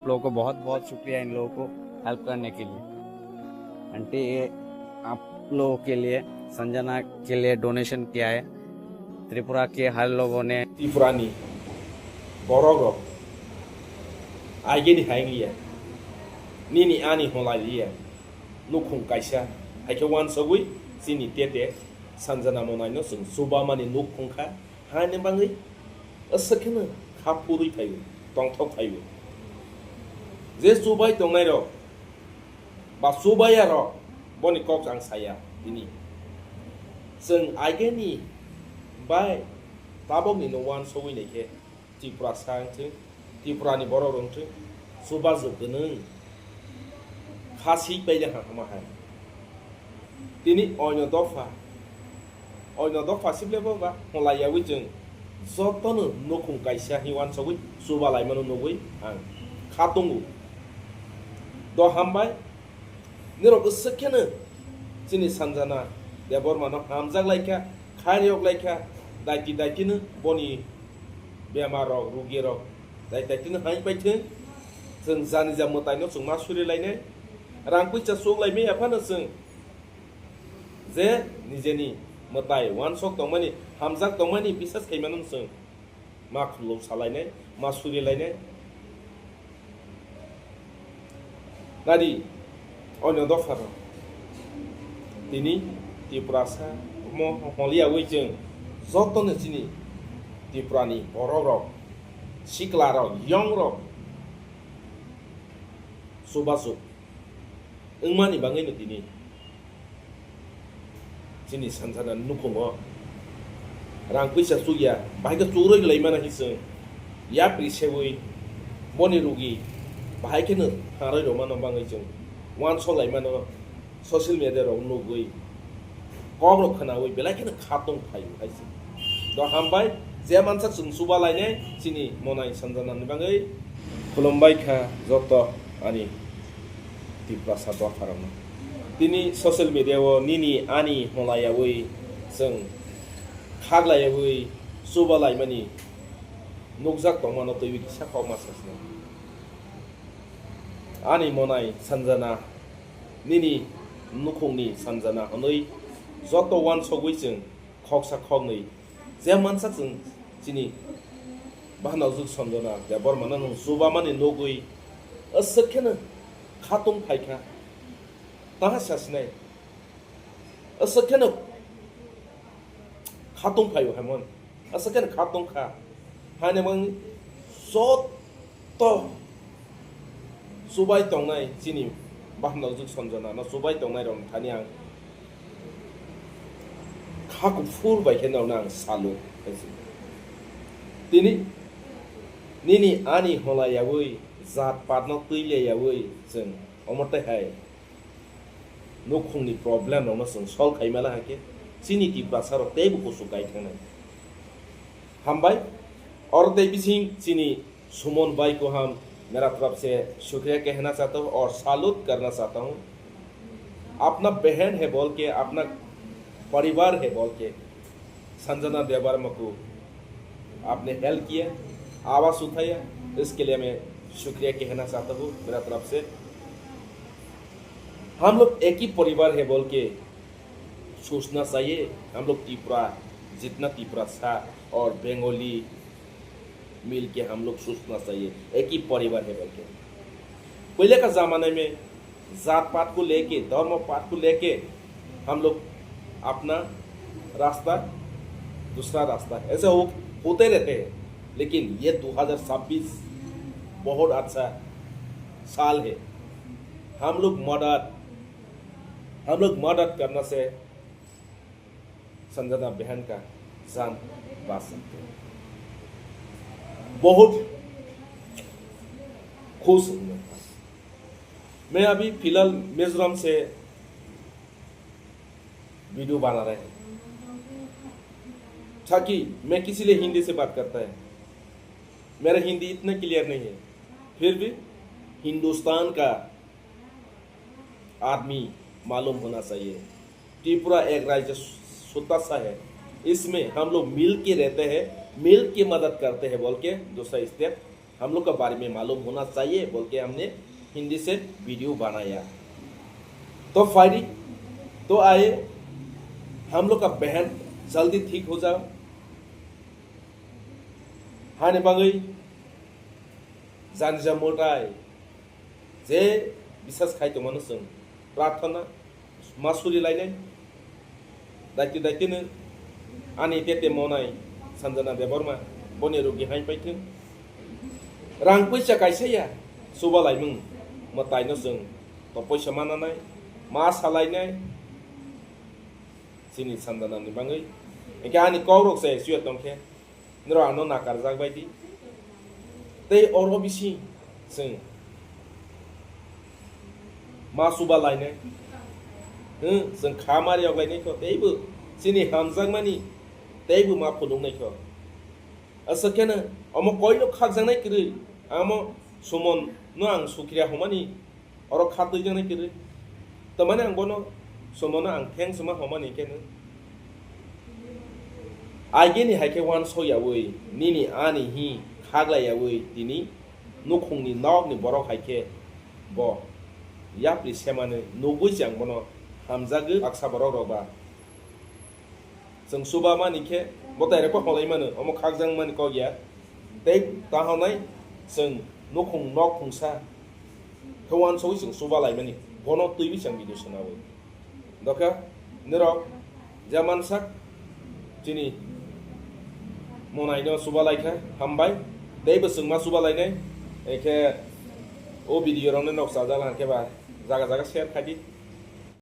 लोगों को बहुत बहुत शुक्रिया इन लोगों को हेल्प करने के लिए। आंटी ये आप लोगों के लिए संजना के लिए डोनेशन किया है। त्रिपुरा के हर लोगों ने त्रिपुरानी बर'ग आइगेनि हायंगिया निनि आनि हलालिया नुखुं कायसा हायखे वान सगुइ सिनि तेते सानजाना मनायनो जों सुबा मानि नुखुंखा हाने बाङै असखेनो खापुरै थायो तंथक थायो जे सुबाय दंनाय र बा सुबाया र बनि कक आं साया दिनि जों आइगेनि बाय ताबंनि नवान सगुइनायखे त्रिपुरा सांथों त्रिपुरानि बर' रोंथों सुबा जोबगोनों खासि बायले हामाहाय दिनै अयन दफा सिब्लेबो बा हलायावै जों जतनो नखुं गायसा हिवान सगै सुबा लायमानो नगै आं खादंगु द हामबाय निरक सखेनो जोंनि सानजाना देबरमानो हामजागलायखा खारियगलायखा दायथिनो बनि बेमार रुगि दायथिनो हायबायथों जों जानि जा मोतायनो जों मा सुरिलायनाय रां पैसा सोगलायमे एफानो जों जे निजेनि मोताय वान सक दंमानि हामजाक दंमानि बिसास खायमानो जों मा खुलौ सालायनाय मा सुरिलायनाय दादि अन्य दफार दिनै त्रिपुरासा हलियावै जों जतनो जिनि त्रिपुरानि बर' रक सिख्ला रक यं रक सुबासुक ओंमानि बाङैनो दिनै जोंनि सानजाना नुखुङो रां पैसा सुगिया बाहायखो चुरै लायमाना हिसों या प्रिसेवै बनि रुगि बाहायखेनो हारै रमानो बाङै जों वान सलायमानो ससियेल मिडियायाव नुगै कग्र खोनावै बेलायखेनो खादं थायो हायसो द हामबाय जे मानसा जों सुबा लायनाय जोंनि मनाय सानजानानि बाङै खुलुमबाय खा जत आनि त्रिपुरा सादवा फारावनो दिनै ससियेल मिडियायाव निनि आनि हलायावै जों खागलायावै सुबा लायमानि नुगजाक दंमानो दैबि साखाव मासासनो आनि मनाय सानजाना निनि नुखुंनि सानजाना हनै जत वान सगै जों खगसा खगनै जे मानसा जों दिनै बाहानाव जुग सनजना देबरमानो नों सुबा मानि नगै असखेनो खातुं फायखा ताहा सासनाय असखेनो खातुं फायो हामोन असखेनो खातुं खा हाने मं जत सुबाय दंनाय दिनै बाहानाव जुग सनजना ना सुबाय दंनाय रं थानि आं खाखौ फुरबाय खेनावनो आं सालु दिनै निनि आनि हलायावै जात पातनाव तैलायावै जों अमरतायहाय नखुंनि प्रब्लेमावनो जों सल्भ खायमाला हाके सिनि त्रिपुरा साराव तेबो कसु गायखांनाय हामबाय और देबिसिंह सिनि सुमन भाई को हम मेरा तरफ से शुक्रिया कहना चाहता हूँ और सालूट करना चाहता हूँ। अपना बहन है बोल के अपना परिवार है बोल के संजना देबर्मा को आपने हेल्प किया आवाज़ उठाया इसके लिए मैं शुक्रिया कहना चाहता हूँ मेरा तरफ से। हम लोग एक ही परिवार है बोल के सोचना चाहिए। हम लोग त्रिपुरा जितना त्रिपुरा था और बंगाली मिल के हम लोग सोचना चाहिए एक ही परिवार है बोल के। पहले का ज़माने में जात पात को लेके धर्म पात को लेके हम लोग अपना रास्ता दूसरा रास्ता ऐसे होते रहते हैं। लेकिन ये 2026 बहुत अच्छा साल है। हम लोग मदद करने से संजना बहन का जान बच सकते हैं। बहुत खुश हूँ मैं अभी फिलहाल मिजोरम से वीडियो बना रहे हैं ताकि मैं किसी लिए हिंदी से बात करता है मेरा हिंदी इतना क्लियर नहीं है फिर भी हिंदुस्तान का आदमी मालूम होना चाहिए। त्रिपुरा एक राज्य छोटा सा है इसमें हम लोग मिल के रहते हैं मिल के मदद करते हैं बोल के दूसरा स्टेप हम लोग का बारे में मालूम होना चाहिए बोल के हमने हिंदी से वीडियो बनाया। तो फायरी तो आए हम लोग का बहन जल्दी ठीक हो जाओ हाने बांगै जानजा मोटाय जे बिसास खायतो मानो जों प्रार्थना मासुरि लायनाय दायति दायतिनो आनि तेते मावनाय संजना देबरमा बनि रुगि हाय पाइथों रां पैसा गायसाया सुबा लायमों मतायनो जों तो पैसा मानानाय मा सालायनाय जोंनि संजनानि बांगै एके आनि कौरक जाय सुया दंखे नरो आनो नाकार जाग बायदि तै अरो बिसि जों मा सुबा लायनाय जों खामारियाव लायनायखौ दैबो जोंनि हामजांमानि दैबो मा फुदुंनायखौ असकेनो अमो कयनो खागजांनाय किरै आमो सुमन नो आं सुक्रिया हमानि अरो खादै जांनाय किरै तमाने आं बनो सुमनो आं थेंक्स मा हमानि केनो आइगेनि हायके वान सयावै निनि आनि हि खाग्लायावै दिनि नखंनि नावनि बरक हायके ब याप्रि सेमानो नगै जां बनो हामजागो आक्सा बरक रबा जों सुबा मानिके बतायरे को हलै मानो अमो खागजां मानि को गया दै ताहनाय जों नखं नक खुंसा हवान सय जों सुबा लायमानि बनो तैबि जों भिडिअ सनावै दका निरक जामानसा जिनि मनायनो सुबा लायखा हामबाय दैबो जों मा सुबा लायनाय एके ओ भिडिअ रावनो नक्सा जाला केबा जागा जागा शेयर खादि